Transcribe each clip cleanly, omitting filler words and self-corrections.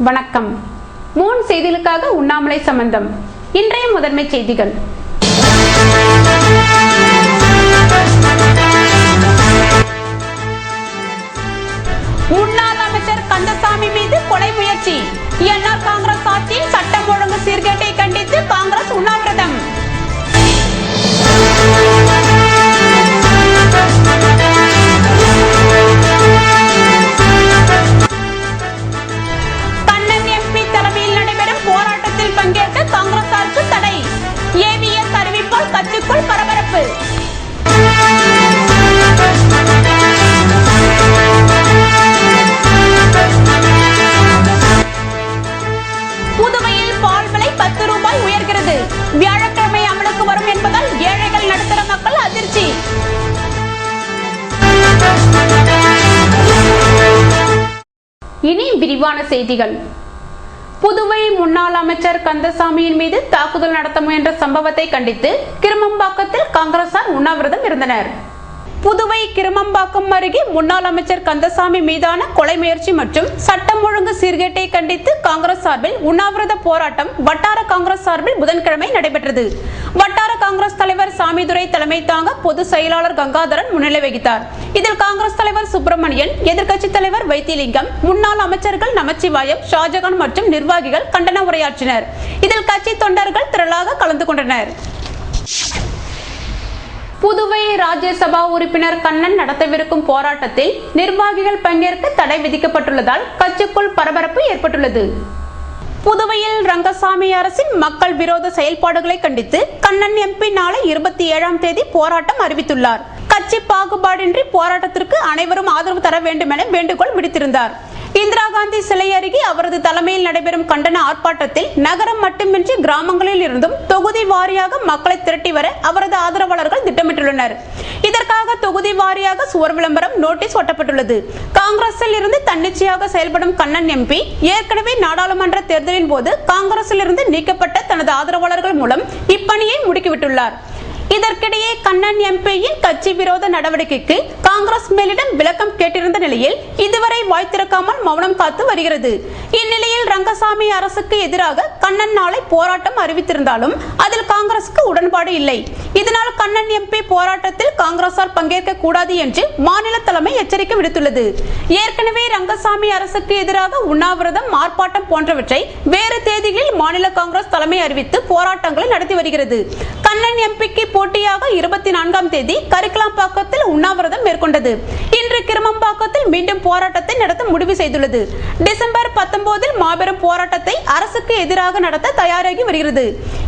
வணக்கம். மூன் செய்திகளுக்காக உண்ணாமலை சம்பந்தம். இன்றைய முதன்மை செய்திகள். முன்னாள் அமைச்சர் கந்தசாமி மீது கொலை முயற்சி. என்ஆர் காங்கிரஸ் ஆட்சியில் சட்டம் ஒழுங்கு சீர்கேட்டை கண்டித்து காங்கிரஸ் உண்ணாவிரதம். கண்ணன் எம்பி தலைமையில் நடைபெறும் போராட்டத்தில் பங்கேற்க காங்கிரசாருக்கு தடை. ஏவிஎஸ் அறிவிப்பால் கட்சிக்குள் பரபரப்பு. புதுவையில் பால் விலை 10 ரூபாய் உயர்கிறது. வியாழக்கிழமை அமலுக்கு வரும் என்பதால் ஏழைகள் நடுத்தர மக்கள் அதிர்ச்சி. இனி விரிவான செய்திகள். புதுவை முன்னாள் அமைச்சர் கந்தசாமியின் மீது தாக்குதல் நடத்த முயன்ற சம்பவத்தை கண்டித்து கிருமம்பாக்கத்தில் காங்கிரசார் உண்ணாவிரதம் இருந்தனர். புதுவை கிருமம்பாக்கம் அருகே முன்னாள் அமைச்சர் கந்தசாமி மீதான கொலை முயற்சி மற்றும் சட்டம் ஒழுங்கு சீர்கேட்டை கண்டித்து காங்கிரஸ் சார்பில் உண்ணாவிரத போராட்டம் வட்டார காங்கிரஸ் சார்பில் புதன்கிழமை நடைபெற்றது. வட்டார காங்கிரஸ் தலைவர் சாமிதுரை தலைமை தாங்க பொதுச் செயலாளர் கங்காதரன் முன்னிலை வகித்தார். இதில் காங்கிரஸ் தலைவர் சுப்பிரமணியன், எதிர்க்கட்சி தலைவர் வைத்திலிங்கம், முன்னாள் அமைச்சர்கள் நமச்சிவாயம், ஷாஜகான் மற்றும் நிர்வாகிகள் கண்டன உரையாற்றினர். இதில் கட்சி தொண்டர்கள் திரளாக கலந்து கொண்டனர். புதுவை ராஜ்யசபா உறுப்பினர் கண்ணன் நடத்தவிருக்கும் போராட்டத்தில் நிர்வாகிகள் பங்கேற்க தடை விதிக்கப்பட்டுள்ளதால் கட்சிக்குள் பரபரப்பு ஏற்பட்டுள்ளது. புதுவையில் ரங்கசாமி அரசின் மக்கள் விரோத செயல்பாடுகளை கண்டித்து கண்ணன் எம்பி நாளை 27ஆம் தேதி போராட்டம் அறிவித்துள்ளார். கட்சி பாகுபாடின்றி போராட்டத்திற்கு அனைவரும் ஆதரவு தர வேண்டும் என வேண்டுகோள் விடுத்திருந்தார். இந்திரா காந்தி சிலை அருகே அவரது தலைமையில் நடைபெறும் கண்டன ஆர்ப்பாட்டத்தில் நகரம் மட்டுமின்றி கிராமங்களில் இருந்தும் தொகுதி வாரியாக மக்களை திரட்டி வர அவரது ஆதரவாளர்கள் திட்டமிட்டுள்ளனர். இதற்காக தொகுதி வாரியாக சுவர் விளம்பரம், நோட்டீஸ் ஒட்டப்பட்டுள்ளது. காங்கிரஸில் இருந்து தன்னிச்சையாக செயல்படும் கண்ணன் எம்பி ஏற்கனவே நாடாளுமன்ற தேர்தலின் போது காங்கிரஸில் இருந்து நீக்கப்பட்ட தனது ஆதரவாளர்கள் மூலம் இப்பணியை முடுக்கிவிட்டுள்ளார். இதற்கிடையே கண்ணன் எம்பியின் கட்சி விரோத நடவடிக்கைக்கு காங்கிரஸ் மேலிடம் விளக்கம் கேட்டிருந்த நிலையில் இதுவரை வாய் திறக்காமல் மௌனம் காத்து வருகிறது. இந்நிலையில் ரங்கசாமி அரசுக்கு எதிராக கண்ணன் நாளை போராட்டம் அறிவித்திருந்தாலும் அதில் காங்கிரசுக்கு உடன்பாடு இல்லை. இதனால் கண்ணன் எம்பி போராட்டத்தில் காங்கிரசார் பங்கேற்க கூடாது என்று மாநில தலைமை எச்சரிக்கை விடுத்துள்ளது. ஏற்கனவே ரங்கசாமி அரசுக்கு எதிராக உண்ணாவிரதம், ஆர்ப்பாட்டம் போன்றவற்றை வேறு தேதிகளில் மாநில காங்கிரஸ் தலைமை அறிவித்து போராட்டங்களை நடத்தி வருகிறது. கண்ணன் எம்பிக்கு போட்டியாக 24ஆம் தேதி கரிக்கலாம்பாக்கத்தில் உண்ணாவிரதம் மேற்கொண்டது. இன்று கிருமம்பாக்கத்தில் மீண்டும் போராட்டத்தை நடத்த முடிவு செய்துள்ளது. டிசம்பர் 19இல் மாபெரும் போராட்டத்தை அரசுக்கு எதிராக நடத்த தயாராகி வருகிறது.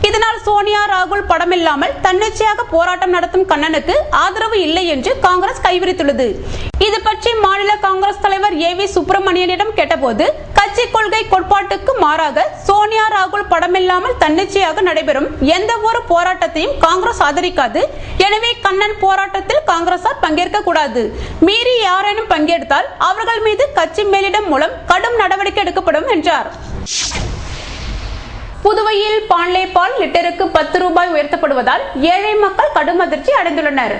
இதனால் சோனியா, ராகுல் படமில்லாமல் தன்னிச்சையாக போராட்டம் நடத்தும் கண்ணனுக்கு ஆதரவு இல்லை என்று காங்கிரஸ் கைவிரித்துள்ளது. இது பற்றி மாநில காங்கிரஸ் தலைவர் ஏவி சுப்பிரமணியனிடம் கேட்டபோது கட்சி கொள்கை கோட்பாட்டுக்கு மாறாக சோனியா, ராகுல் படமில்லாமல் தன்னிச்சையாக நடைபெறும் எந்த ஒரு போராட்டத்தையும் காங்கிரஸ் ஆதரிக்காது. எனவே கண்ணன் போராட்டத்தில் காங்கிரசார் பங்கேற்க கூடாது. மீறி யாரேனும் பங்கேற்றால் அவர்கள் மீது கட்சி மேலிடம் மூலம் கடும் நடவடிக்கை எடுக்கப்படும் என்றார். புதுவையில் பாண்லே பால் லிட்டருக்கு 10 ரூபாய் உயர்த்தப்படுவதால் ஏழை மக்கள் கடும் அதிர்ச்சி அடைந்துள்ளனர்.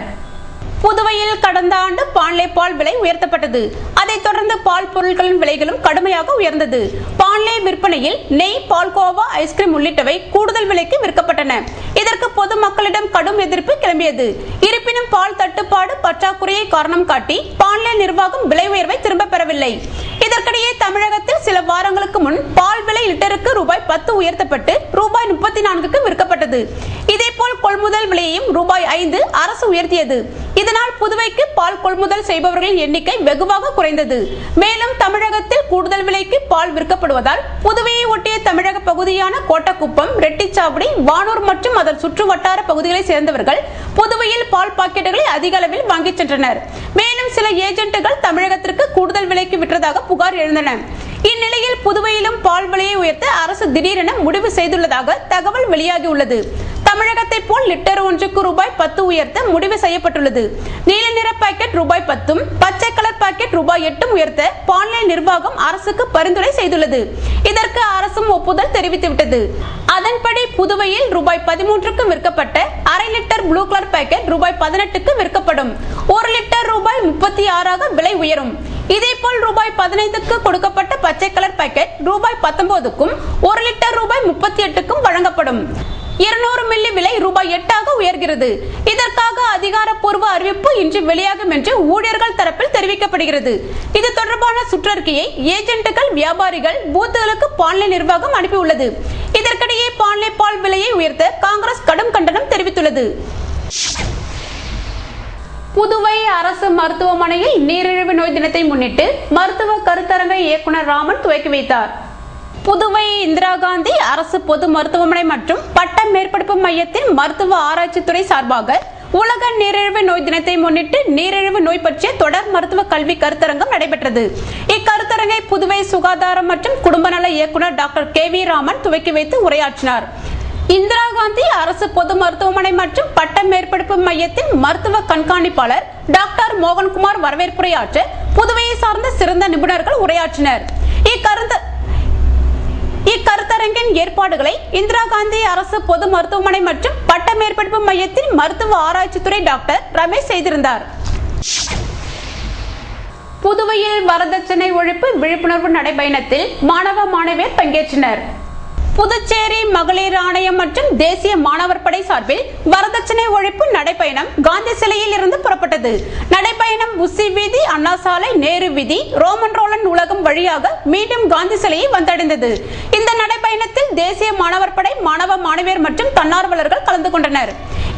புதுவையில் கடந்த ஆண்டு பாண்லே பால் விலை உயர்த்தப்பட்டது. அதைத் தொடர்ந்து பால் பொருட்களின் விலைகளும் கடுமையாக உயர்ந்தது. பாண்லே விற்பனையில் நெய், பால்கோவா, ஐஸ்கிரீம் உள்ளிட்டவை கூடுதல் விலைக்கு விற்கப்பட்டன. இதற்கு பொதுமக்களிடம் கடும் எதிர்ப்பு கிளம்பியது. இருப்பினும் பால் தட்டுப்பாடு, பற்றாக்குறையை காரணம் காட்டி பாண்லே நிர்வாகம் விலை உயர்வை திரும்ப பெறவில்லை. இதற்கிடையே தமிழகத்தில் சில வாரங்களுக்கு முன் பால் விலை லிட்டருக்கு ரூபாய் 10 உயர்த்தப்பட்டு ரூபாய் 34க்கு விற்கப்பட்டது. இதேபோல் கொள்முதல் விலையையும் ரூபாய் 5 அரசு உயர்த்தியது. இதனால் புதுவைக்கு பால் கொள்முதல் செய்பவர்களின் எண்ணிக்கை வெகுவாக குறைந்தது. மேலும் தமிழகத்தில் கூடுதல் விலைக்கு பால் விற்கப்படுவதால் புதுவையை ஒட்டிய தமிழக பகுதியான கோட்டக்குப்பம், ரெட்டிச்சாவடி, வானூர் மற்றும் அதன் சுற்று வட்டார பகுதிகளை சேர்ந்தவர்கள் புதுவையில் பால் பாக்கெட்டுகளை அதிக அளவில் வாங்கிச் சென்றனர். மேலும் சில ஏஜென்ட்டுகள் தமிழகத்திற்கு கூடுதல் விலைக்கு விற்றதாக புகார் எழுந்தன. இந்நிலையில் புதுவையிலும் பால் விலையை உயர்த்த அரசு திடீரென முடிவு செய்துள்ளதாக தகவல் வெளியாகியுள்ளது. தமிழகத்தை போல் லிட்டர் ஒன்றுக்கு ரூபாய் 10 உயர்த்த முடிவு செய்யப்பட்டுள்ளது. நீல நிற பாக்கெட் ரூபாய் 10, பச்சை கலர் பாக்கெட் ரூபாய் 8 உயர்த்த பாண்லே நிர்வாகம் அரசுக்கு பரிந்துரை செய்துள்ளது. இதற்கு அரசும் ஒப்புதல் தெரிவித்துவிட்டது. அதன்படி புதுவையில் ரூபாய் 13க்கு விற்கப்பட்ட அரை லிட்டர் ப்ளூ கலர் பாக்கெட் ரூபாய் 18க்கு விற்கப்படும். 1 லிட்டர் ரூபாய் 36ஆக விலை உயரும். இதேபோல் ரூபாய் 15க்கு கொடுக்கப்பட்ட பச்சை கலர் பாக்கெட் ரூபாய் 19க்கும் 1 லிட்டர் ரூபாய் 38க்கும் வழங்கப்படும். 200 மில்லி விலை ரூபாய் 8ஆக உயர்கிறது. இதற்காக அதிகாரப்பூர்வ அறிவிப்பு இன்று வெளியாகும் என்று ஊழியர்கள் தரப்பில் தெரிவிக்கப்படுகிறது. இது தொடர்பான சுற்றறிக்கையை ஏஜென்ட்டுகள், வியாபாரிகள், பூத்துகளுக்கு பாண்லே நிர்வாகம் அனுப்பியுள்ளது. இதற்கிடையே பாண்லே பால் விலையை உயர்த்த காங்கிரஸ் கடும் கண்டனம் தெரிவித்துள்ளது. புதுவை அரசு மருத்துவமனையில் நீரிழிவு நோய் தினத்தை முன்னிட்டு மருத்துவ கருத்தரங்கை இயக்குனர் ராமன் துவக்கி வைத்தார். புதுவை இந்திரா காந்தி அரசு பொது மருத்துவமனை மற்றும் பட்ட மேற்படிப்பு மையத்தின் மருத்துவ ஆராய்ச்சித்துறை சார்பாக உலக நீரிழிவு நோய் தினத்தை முன்னிட்டு நீரிழிவு நோய் பற்றிய தொடர் மருத்துவ கல்வி கருத்தரங்கம் நடைபெற்றது. இக்கருத்தரங்கை புதுவை சுகாதாரம் மற்றும் குடும்ப நல இயக்குனர் டாக்டர் KV ராமன் துவக்கி வைத்து உரையாற்றினார். இந்திரா காந்தி அரசு பொது மருத்துவமனை மற்றும் பட்ட மேற்படிப்பு மையத்தின் மருத்துவ கண்காணிப்பாளர் டாக்டர் மோகன்குமார் வரவேற்புரையாற்ற புதுவையை சார்ந்த சிறந்த நிபுணர்கள் உரையாற்றினர். இக்கருத்தரங்கின் ஏற்பாடுகளை இந்திரா காந்தி அரசு பொது மருத்துவமனை மற்றும் பட்ட மேற்படிப்பு மையத்தின் மருத்துவ ஆராய்ச்சித்துறை டாக்டர் ரமேஷ் செய்திருந்தார். புதுவையில் வரதட்சணை ஒழிப்பு விழிப்புணர்வு நடைபயணத்தில் மாணவ மாணவியர் பங்கேற்றனர். புதுச்சேரி மகளிர் ஆணையம் மற்றும் தேசிய மாணவர் படை சார்பில் வரதட்சணை ஒழிப்பு நடைபயணம் காந்தி சிலையில் இருந்து புறப்பட்டது. நடைபயணம் உசி வீதி, அண்ணா சாலை, நேரு வீதி, ரோமன் ரோலன் நூலகம் வழியாக மீண்டும் காந்தி சிலையை வந்தடைந்தது. இந்த நடைபயணத்தில் தேசிய மாணவர் படை மாணவ மாணவியர் மற்றும் தன்னார்வலர்கள் கலந்து கொண்டனர்.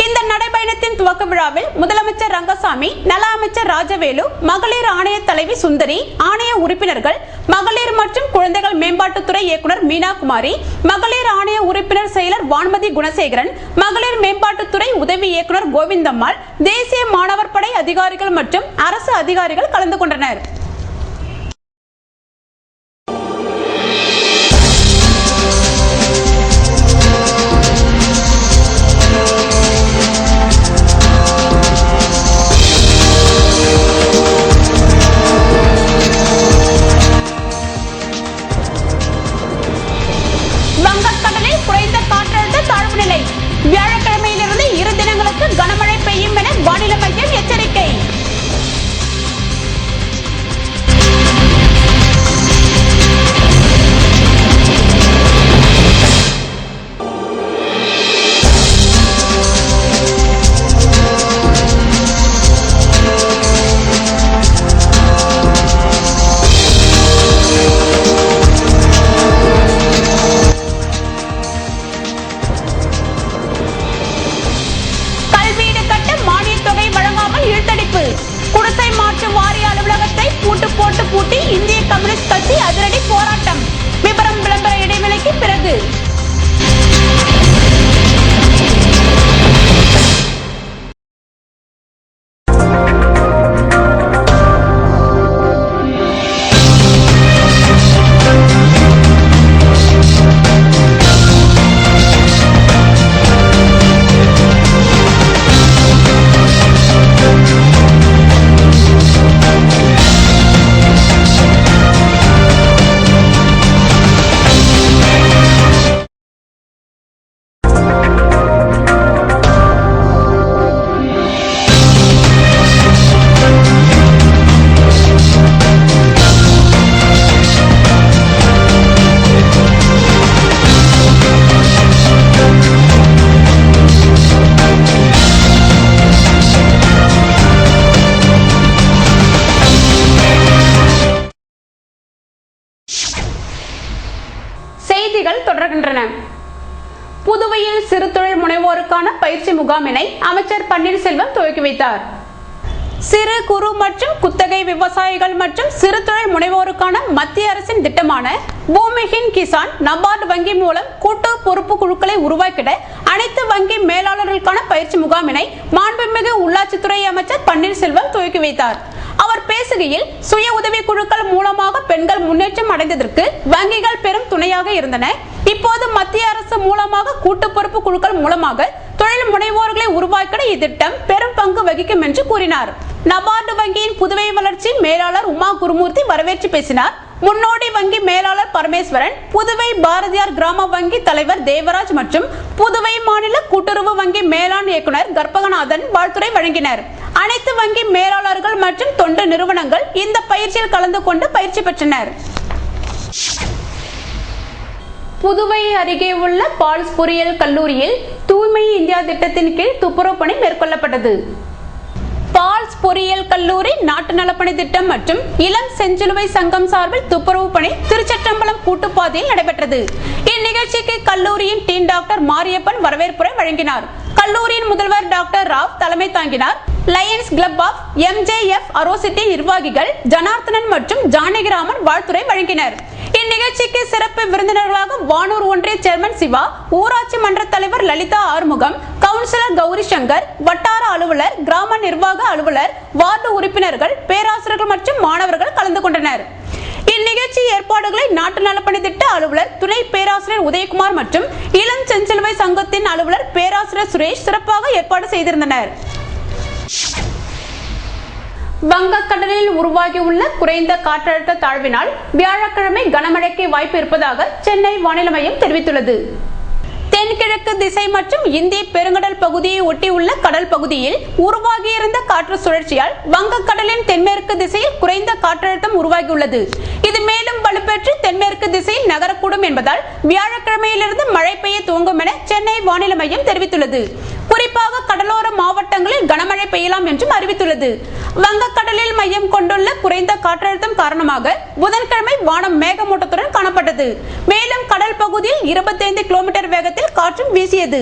இந்த நடைபயணத்தின் துவக்க விழாவில் முதலமைச்சர் ரங்கசாமி, நல அமைச்சர் ராஜவேலு, மகளிர் ஆணைய தலைவி சுந்தரி, ஆணைய உறுப்பினர்கள், மகளிர் மற்றும் குழந்தைகள் மேம்பாட்டுத்துறை இயக்குனர் மீனா குமாரி, மகளிர் ஆணைய உறுப்பினர் செயலர் வான்மதி குணசேகரன், மகளிர் மேம்பாட்டுத்துறை உதவி இயக்குனர் கோவிந்தம்மாள், தேசிய மாணவர் படை அதிகாரிகள் மற்றும் அரசு அதிகாரிகள் கலந்து கொண்டனர். வங்கக்கடலில் குறைந்த காற்றழுத்த தாழ்வு நிலை. வியாழக்கிழமையிலிருந்து 2 தினங்களுக்கு கனமழை பெய்யும் என வானிலை மையம் எச்சரிக்கை. குடிசை மாற்று வாரிய அலுவலகத்தை பூட்டி இந்திய கம்யூனிஸ்ட் கட்சி அதிரடி போராட்டம். விபரம் விளம்பர இடைவேளைக்கு பிறகு. செய்திகள் தொடர்கின்றன. புதுவையில் சிறு தொழில் முனைவோருக்கான பயிற்சி முகாமினை அமைச்சர் பன்னீர்செல்வம் துவக்கி வைத்தார். சிறு குறு மற்றும் குத்தகை விவசாயிகள் மற்றும் சிறு தொழில் முனைவோருக்கான மத்திய அரசின் திட்டமான பூமிஹின் கிசான் நபார்டு வங்கி மூலம் கூட்டு பொறுப்பு குழுக்களை உருவாக்கிட அனைத்து வங்கி மேலாளர்களுக்கான பயிற்சி முகாமினை மாண்புமிகு உள்ளாட்சித்துறை அமைச்சர் பன்னீர்செல்வம் துவக்கி வைத்தார். அவர் பேசுகையில், சுய உதவி குழுக்கள் மூலமாக பெண்கள் முன்னேற்றம் அடைந்ததற்கு வங்கிகள் பெரும் துணையாக இருந்தன. இப்போது மத்திய அரசு மூலமாக கூட்டு பொறுப்பு குழுக்கள் மூலமாக தொழில் முனைவோர்களை உருவாக்கிட இத்திட்டம் பெரும் பங்கு வகிக்கும் என்று கூறினார். நபார்டு வங்கியின் புதுவை வளர்ச்சி மேலாளர் உமா குருமூர்த்தி வரவேற்று பேசினார். முன்னோடி வங்கி மேலாளர் பரமேஸ்வரன், புதுவை பாரதியார் கிராம வங்கி தலைவர் தேவராஜ் மற்றும் புதுவை மாநில கூட்டுறவு வங்கி மேலாண் இயக்குனர் கற்பகநாதன் வாழ்த்துரை வழங்கினர். அனைத்து வங்கி மேலாளர்கள் மற்றும் தொண்டு நிறுவனங்கள் இந்த பயிற்சியில் கலந்து கொண்டு பயிற்சி பெற்றனர். புதுவை அருகே உள்ள பால்ஸ் பொறியியல் கல்லூரியில் தூய்மை இந்தியா திட்டத்தின் கீழ் துப்புரவு பணி மேற்கொள்ளப்பட்டது. பால்ஸ் பொறியியல் கல்லூரி நாட்டு நலப்பணி திட்டம் மற்றும் இளம் செஞ்சிலுவை சங்கம் சார்பில் துப்புரவு பணி திருச்சட்டம்பலம் கூட்டுப்பாதையில் நடைபெற்றது. இந்நிகழ்ச்சிக்கு கல்லூரியின் டீன் டாக்டர் மாரியப்பன் வரவேற்புரை வழங்கினார். கல்லூரியின் முதல்வர் டாக்டர் ராவ் தலைமை தாங்கினார். லயன்ஸ் கிளப் ஆஃப் MJF அரோசிட்டி நிர்வாகிகள் ஜனார்த்தனன் மற்றும் ஜானகிராமன் வாழ்த்துரை வழங்கினர். இந்நிகழ்ச்சிக்கு சிறப்பு விருந்தினர்களாக வானூர் ஒன்றிய சேர்மன் சிவா, ஊராட்சி மன்ற தலைவர் லலிதா ஆறுமுகம், கவுன்சிலர் கௌரி சங்கர், வட்டார அலுவலர், கிராம நிர்வாக அலுவலர், வார்டு உறுப்பினர்கள், பேராசிரியர்கள் மற்றும் மாணவர்கள் கலந்து கொண்டனர். இந்நிகழ்ச்சி ஏற்பாடுகளை நாட்டு நலப்பணி திட்ட அலுவலர் துணை பேராசிரியர் உதயகுமார் மற்றும் இளம் செஞ்சிலுவை சங்கத்தின் அலுவலர் பேராசிரியர் சுரேஷ் சிறப்பாக ஏற்பாடு செய்திருந்தனர். வங்கக்கடலில் உருவாகியுள்ள குறைந்த காற்றழுத்த தாழ்வினால் வியாழக்கிழமை கனமழைக்கு வாய்ப்பு இருப்பதாக சென்னை வானிலை மையம் தெரிவித்துள்ளது. தென்கிழக்கு திசை மற்றும் இந்திய பெருங்கடல் பகுதியை ஒட்டியுள்ள கடல் பகுதியில் உருவாகியிருந்த காற்று சுழற்சியால் வங்கக்கடலின் தென்மேற்கு திசையில் குறைந்த காற்றழுத்தம் உருவாகியுள்ளது. இது மேலும் வலுப்பெற்று தென்மேற்கு திசையில் நகரக்கூடும் என்பதால் வியாழக்கிழமையிலிருந்து மழை பெய்ய துவங்கும் என சென்னை வானிலை மையம் தெரிவித்துள்ளது. குறிப்பாக கடலோர மாவட்டங்களில் கனமழை பெய்யலாம் என்றும் அறிவித்துள்ளது. வங்கக்கடலில் மையம் கொண்டுள்ள குறைந்த காற்றழுத்தம் காரணமாக புதன்கிழமை வானம் மேகமூட்டத்துடன் காணப்பட்டது. மேலும் கடல் பகுதியில் 25 கிலோமீட்டர் வேகத்தில் காற்றும் வீசியது.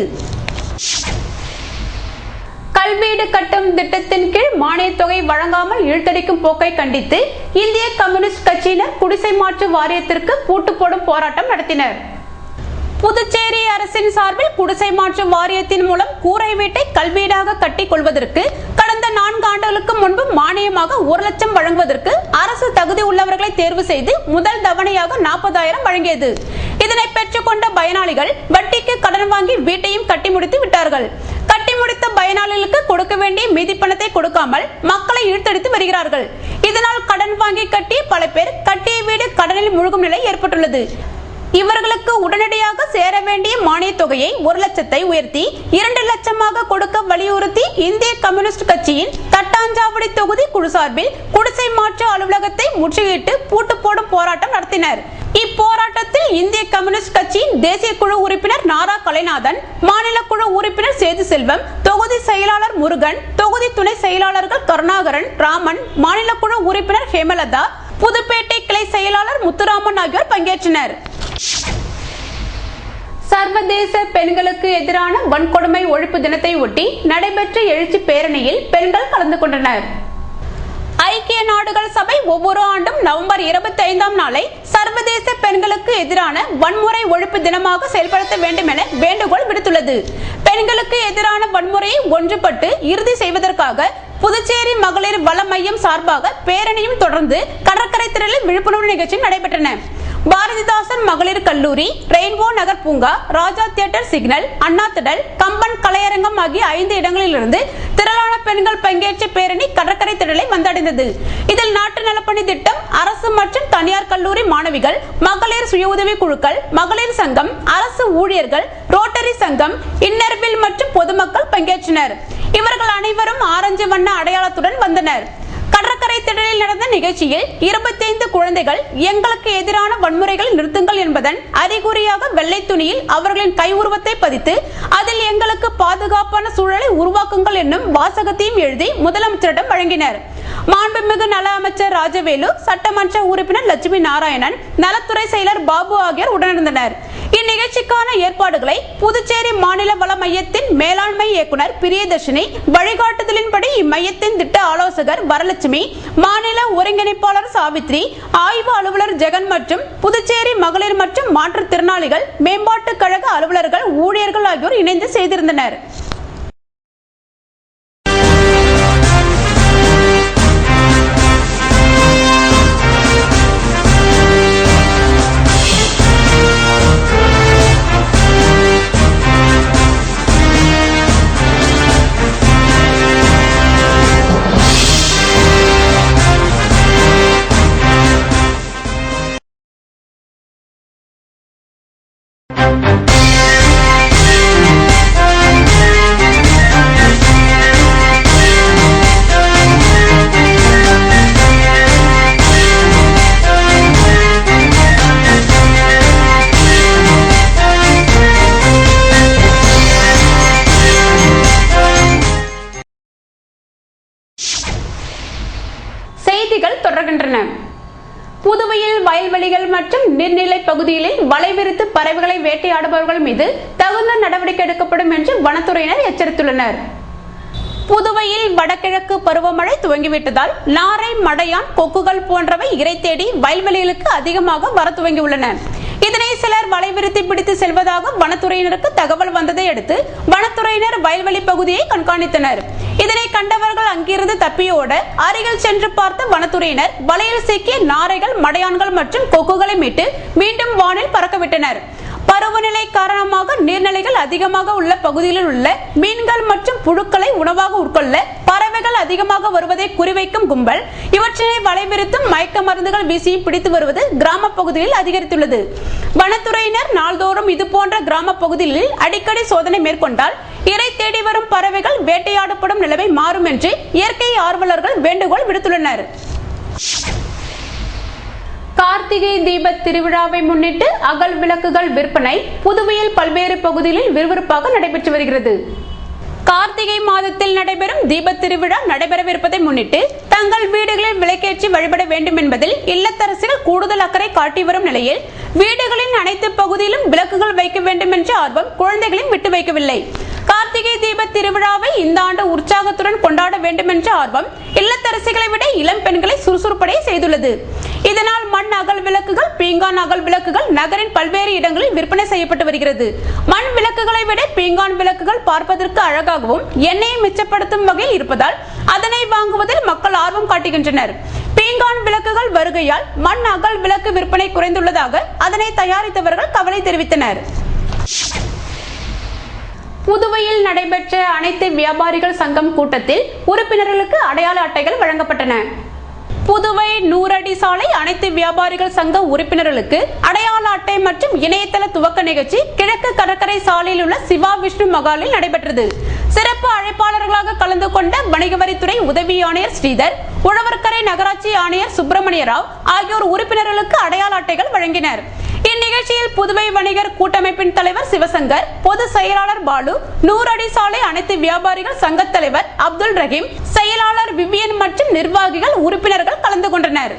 கல்வீடு கட்டும் திட்டத்தின் கீழ் மானிய தொகை வழங்காமல் இழுத்தடிக்கும் போக்கை கண்டித்து இந்திய கம்யூனிஸ்ட் கட்சியினர் குடிசை மாற்று வாரியத்திற்கு பூட்டு போடும் போராட்டம் நடத்தினர். புதுச்சேரி அரசின் சார்பில் குடிசை மாற்று வாரியத்தின் மூலம் கூரை வீட்டை கல்வீடாக கட்டிக் கொள்வதற்கு கடந்த 4 ஆண்டுகளுக்கு முன்பு மானியமாக 1 லட்சம் வழங்குவதற்கு அரசு தகுதி உள்ளவர்களை தேர்வு செய்து முதல் தவணையாக 40,000 வழங்கியது. இதனை பெற்றுக்கொண்ட பயனாளிகள் வட்டிக்கு கடன் வாங்கி வீட்டையும் கட்டி முடித்து விட்டார்கள். கட்டி முடித்த பயனாளிகளுக்கு கொடுக்க வேண்டிய மீதி பணத்தை கொடுக்காமல் மக்களை இழுத்தடித்து வருகிறார்கள். இதனால் கடன் வாங்கி கட்டிய பல பேர் கட்டிய வீடு கடனில் மூழ்கும் நிலை ஏற்பட்டுள்ளது. இவர்களுக்கு உடனடியாக சேர வேண்டிய மானிய தொகையை 1 லட்சத்தை உயர்த்தி 2 லட்சமாக கொடுக்க வலியுறுத்தி இந்திய கம்யூனிஸ்ட் கட்சியின் தட்டாஞ்சாவடி தொகுதி குழு சார்பில் குடிசை மாற்று அலுவலகத்தை முற்றுகையிட்டு பூட்டு போடும் போராட்டம் நடத்தினர். இப்போராட்டத்தில் இந்திய கம்யூனிஸ்ட் கட்சியின் தேசிய குழு உறுப்பினர் நாரா கலைநாதன், மாநில குழு உறுப்பினர் சேது செல்வம், தொகுதி செயலாளர் முருகன், தொகுதி துணை செயலாளர்கள் கருணாகரன், ராமன், மாநில குழு உறுப்பினர் ஹேமலதா, புதுப்பேட்டை கிளை செயலாளர் முத்துராமன் ஆகியோர் பங்கேற்றனர். சர்வதேச பெண்களுக்கு எதிரான வன்கொடுமை ஒழிப்பு தினத்தை ஒட்டி நடைபெற்ற எழுச்சி பேரணியில் பெண்கள் கலந்து கொண்டனர். ஐக்கிய நாடுகள் சபை ஒவ்வொரு ஆண்டும் நவம்பர் 25ஆம் நாளை சர்வதேச பெண்களுக்கு எதிரான வன்முறை ஒழிப்பு தினமாக செயல்படுத்த வேண்டும் என வேண்டுகோள் விடுத்துள்ளது. பெண்களுக்கு எதிரான வன்முறையை ஒன்றுபட்டு இறுதி செய்வதற்காக புதுச்சேரி மகளிர் வள மையம் சார்பாக பேரணியும் தொடர்ந்து கடற்கரை திடலில் விழிப்புணர்வு நிகழ்ச்சி நடைபெற்றன. பாரதிதாசன் மகளிர் கல்லூரி, ரெயின்போ நகர் பூங்கா, ராஜா தியேட்டர் சிக்னல், அண்ணா திடல், கம்பன் கலையரங்கம் ஆகிய 5 இடங்களிலிருந்து திரளான பெண்கள் பங்கேற்ற பேரணி கடற்கரை திடலை வந்தடைந்தது. இதில் நாட்டு நலப்பணி திட்டம், அரசு மற்றும் தனியார் கல்லூரி மாணவிகள், மகளிர் சுய உதவி குழுக்கள், மகளிர் சங்கம், அரசு ஊழியர்கள், ரோட்டரி சங்கம், இன்னர்வில் மற்றும் பொதுமக்கள் பங்கேற்றனர். இவர்கள் அனைவரும் ஆரஞ்சு வண்ண அடையாளத்துடன் வந்தனர். கடற்கரை திடலில் நடந்த நிகழ்ச்சியில் 25 குழந்தைகள் எங்களுக்கு எதிரான வன்முறைகள் நிறுத்துங்கள் என்பதன் அறிகுறியாக வெள்ளை துணியில் அவர்களின் கை உருவத்தை பதித்து அதில் எங்களுக்கு பாதுகாப்பான சூழலை உருவாக்குங்கள் என்னும் வாசகத்தையும் எழுதி முதலமைச்சரிடம் வழங்கினர். மாண்புமிகு நல அமைச்சர் ராஜவேலு, சட்டமன்ற உறுப்பினர் லட்சுமி நாராயணன், நலத்துறை செயலர் பாபு ஆகியோர் உடனிருந்தனர். இந்நிகழ்ச்சிக்கான ஏற்பாடுகளை புதுச்சேரி மாநில வள மையத்தின் மேலாண்மை இயக்குனர் பிரியதர்ஷினி வழிகாட்டுதலின்படி இம்மையத்தின் திட்ட ஆலோசகர் வரலட்சுமி, மாநில ஒருங்கிணைப்பாளர் சாவித்ரி, ஆய்வு அலுவலர் ஜெகன் மற்றும் புதுச்சேரி மகளிர் மற்றும் மாற்றுத்திறனாளிகள் மேம்பாட்டு கழக அலுவலர்கள், ஊழியர்கள் ஆகியோர் இணைந்து செய்திருந்தனர். வயல்வெளிகள் மற்றும் நீர்நிலை பகுதிகளில் வலை விரித்து பறவைகளை வேட்டையாடுபவர்கள் மீது தகுந்த நடவடிக்கை எடுக்கப்படும் என்று வனத்துறையினர் எச்சரித்துள்ளனர். புதுவையில் வடகிழக்கு பருவமழை துவங்கிவிட்டதால் நாரை, மடையான், கொக்குகள் போன்றவை இரை தேடி வயல்வெளிகளுக்கு அதிகமாக வர துவங்கியுள்ளன. இதனை சிலர் வலை விரித்து பிடித்து செல்வதாக வனத்துறையினருக்கு தகவல் வந்ததை அடுத்து வனத்துறையினர் வயல்வெளி பகுதியை கண்காணித்தனர். இதனை கண்டவர்கள் அங்கிருந்து தப்பியோட அருகில் சென்று பார்த்த வனத்துறையினர் வலையில் சிக்கிய நாரைகள், மடையான்கள் மற்றும் கொக்குகளை மீட்டு மீண்டும் வானில் பறக்கவிட்டனர். பருவநிலை காரணமாக நீர்நிலைகள் அதிகமாக உள்ள பகுதிகளில் உள்ள மீன்கள் மற்றும் புழுக்களை உணவாக உட்கொள்ள பறவைகள் அதிகமாக வருவதை குறிவைக்கும் கும்பல் இவற்றினை வலைவிரித்தும் மயக்க மருந்துகள் வீசியும் பிடித்து வருவது கிராம பகுதிகளில் அதிகரித்துள்ளது. வனத்துறையினர் நாள்தோறும் இதுபோன்ற கிராம பகுதிகளில் அடிக்கடி சோதனை மேற்கொண்டால் இரை தேடி வரும் பறவைகள் வேட்டையாடப்படும் நிலைமை மாறும் என்று இயற்கை ஆர்வலர்கள் வேண்டுகோள் விடுத்துள்ளனர். கார்த்திகை தீப திருவிழாவை முன்னிட்டு அகல் விளக்குகள் விற்பனை புதுவையில் பல்வேறு பகுதிகளில் விறுவிறுப்பாக நடைபெற்று வருகிறது. கார்த்திகை மாதத்தில் நடைபெறும் தீப திருவிழா நடைபெறவிருப்பதை முன்னிட்டு தங்கள் வீடுகளில் விளக்கேற்றி வழிபட வேண்டும் என்பதில் இல்லத்தரசிகள் கூடுதல் அக்கறை காட்டி வரும் நிலையில் வீடுகளின் அனைத்து பகுதியிலும் விளக்குகள் வைக்க வேண்டும் என்ற ஆர்வம் குழந்தைகளையும் விட்டு வைக்கவில்லை. கார்த்திகை தீப திருவிழாவை இந்த ஆண்டு உற்சாகத்துடன் கொண்டாட வேண்டும் என்ற ஆர்வம் இல்லத்தரசிகளை விட இளம் பெண்களை சுறுசுறுப்படைய செய்துள்ளது. இதனால் மண் அகல் விளக்குகள், பீங்கான் அகல் விளக்குகள் நகரின் பல்வேறு இடங்களில் விற்பனை செய்யப்பட்டு வருகிறது. மண் விளக்குகளை விட பீங்கான் விளக்குகள் பார்ப்பதற்கு அழகாகவும் எண்ணெயை மிச்சப்படுத்தும் வகையில் இருப்பதால் அதனை வாங்குவதில் மக்கள் ஆர்வம் காட்டுகின்றனர். பீங்கான் விளக்குகள் வருகையால் மண் அகல் விளக்கு விற்பனை குறைந்துள்ளதாக அதனை தயாரித்தவர்கள் கவலை தெரிவித்தனர். புதுவையில் நடைபெற்ற அனைத்து வியாபாரிகள் சங்கம் கூட்டத்தில் உறுப்பினர்களுக்கு அடையாள அட்டைகள் வழங்கப்பட்டன. புதுவை 100 அடி சாலை அனைத்து வியாபாரிகள் சங்க உறுப்பினர்களுக்கு அடையாள அட்டை மற்றும் இணையதள துவக்க நிகழ்ச்சி கிழக்கு கடற்கரை சாலையில் உள்ள சிவா விஷ்ணு மகாலில் நடைபெற்றது. சிறப்பு அழைப்பாளர்களாக கலந்து கொண்ட வணிக வரித்துறை உதவி ஆணையர் ஸ்ரீதர், உழவர்கரை நகராட்சி ஆணையர் சுப்பிரமணிய ராவ் ஆகியோர் உறுப்பினர்களுக்கு அடையாள அட்டைகள் வழங்கினர். இந்நிகழ்ச்சியில் புதுவை வணிகர் கூட்டமைப்பின் தலைவர் சிவசங்கர், பொதுச் செயலாளர் பாலு, 100 அடி சாலை அனைத்து வியாபாரிகள் சங்க தலைவர் அப்துல் ரஹீம், செயலாளர் விவியன் மற்றும் நிர்வாகிகள், உறுப்பினர்கள் கலந்து கொண்டனர்.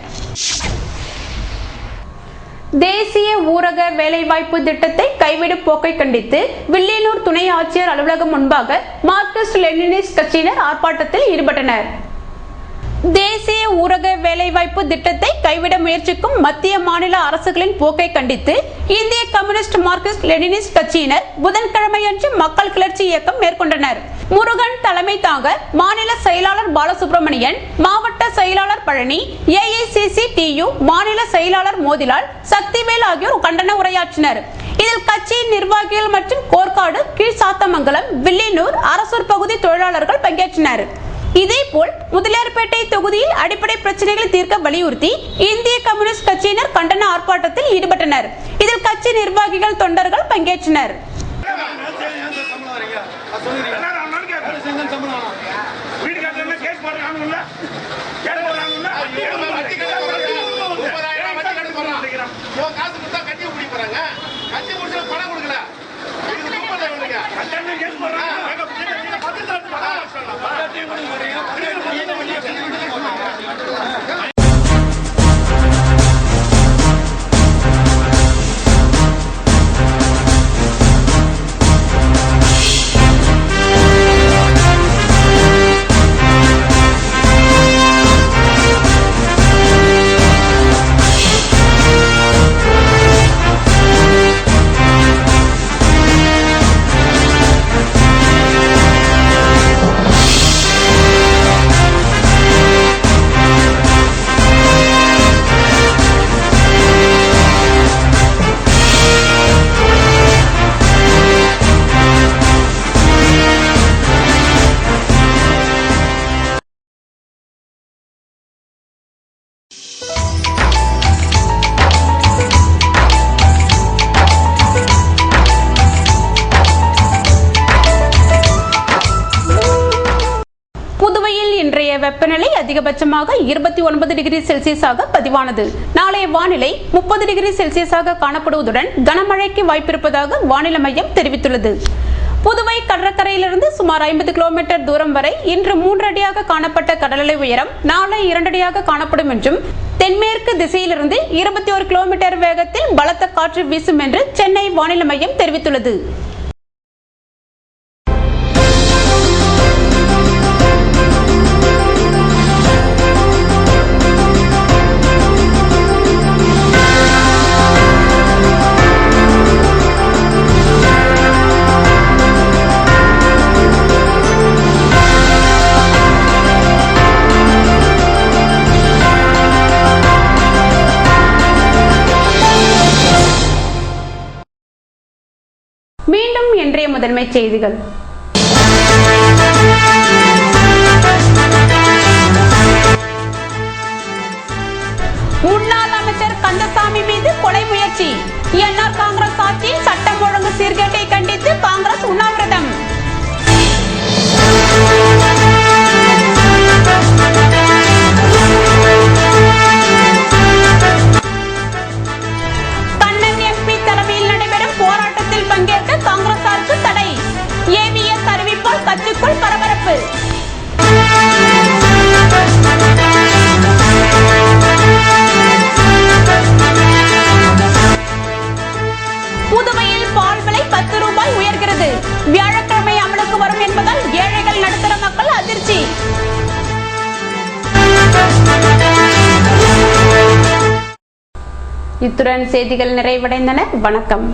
தேசிய ஊரக வேலைவாய்ப்பு திட்டத்தை கைவிடும் போக்கை கண்டித்து வில்லியனூர் துணை ஆட்சியர் அலுவலகம் முன்பாக மார்க்சிஸ்ட் லெனினிஸ்ட் கட்சியினர் ஆர்ப்பாட்டத்தில் ஈடுபட்டனர். தேசிய ஊரக வேலைவாய்ப்பு திட்டத்தை கைவிட முயற்சிக்கும் மத்திய மாநில அரசுகளின் போக்கை கண்டித்து இந்திய கம்யூனிஸ்ட் மார்க்சிஸ்ட் லெனினிஸ்ட் கட்சியினர் புதன்கிழமையன்று மக்கள் கிளர்ச்சி இயக்கம் மேற்கொண்டனர். முருகன் தலைமை தாங்க மாநில செயலாளர் பாலசுப்ரமணியன், மாவட்ட செயலாளர் பழனி, AICC-TU மாநில செயலாளர் மோதிலால், சக்திவேல் ஆகியோர் கண்டன உரையாற்றினர். இதில் கட்சியின் நிர்வாகிகள் மற்றும் கோர்க்காடு, கீழ்சாத்தமங்கலம், வில்லியனூர், அரசூர் பகுதி தொழிலாளர்கள் பங்கேற்றனர். இதேபோல் முதலியார்பேட்டை தொகுதியில் அடிப்படை பிரச்சனைகளை தீர்க்க வலியுறுத்தி இந்திய கம்யூனிஸ்ட் கட்சியினர் கண்டன ஆர்ப்பாட்டத்தில் ஈடுபட்டனர். இதில் கட்சி நிர்வாகிகள், தொண்டர்கள் பங்கேற்றனர். வெப்பநிலை அதிகபட்சமாக 29 டிகிரி செல்சியஸாக பதிவானது. நாளைய வானிலை 30 டிகிரி செல்சியஸாக காணப்படுவதுடன் கனமழைக்கு வாய்ப்பிருப்பதாக வானிலை மையம் தெரிவித்துள்ளது. புதுவை கடற்கரையிலிருந்து சுமார் 50 கிலோமீட்டர் தூரம் வரை இன்று 3 அடியாக காணப்பட்ட கடல் அலை உயரம் நாளை 2 அடியாக காணப்படும் என்றும் தென்மேற்கு திசையிலிருந்து 21 கிலோமீட்டர் வேகத்தில் பலத்த காற்று வீசும் என்று சென்னை வானிலை மையம் தெரிவித்துள்ளது. மீண்டும் இன்றைய முதன்மை செய்திகள். முன்னாள் அமைச்சர் கந்தசாமி மீது கொலை முயற்சி. என்ஆர் காங்கிரஸ் ஆட்சியில் சட்டம் ஒழுங்கு சீர்கேட்டை கண்டித்து காங்கிரஸ் உண்ணாவிரதம். கண்ணன் எம்பி தலைமையில் நடைபெறும் போராட்டத்தில் பங்கேற்க காங்கிரசாருக்கு தடை. ஏவிஎஸ் அறிவிப்பால் கட்சிக்குள் பரபரப்பு. புதுவையில் பால் விலை 10 ரூபாய் உயர்கிறது. வியாழக்கிழமை அமலுக்கு வரும் என்பதால் ஏழைகள் நடுத்தர மக்கள் அதிர்ச்சி. இத்துடன் செய்திகள் நிறைவடைந்தன. வணக்கம்.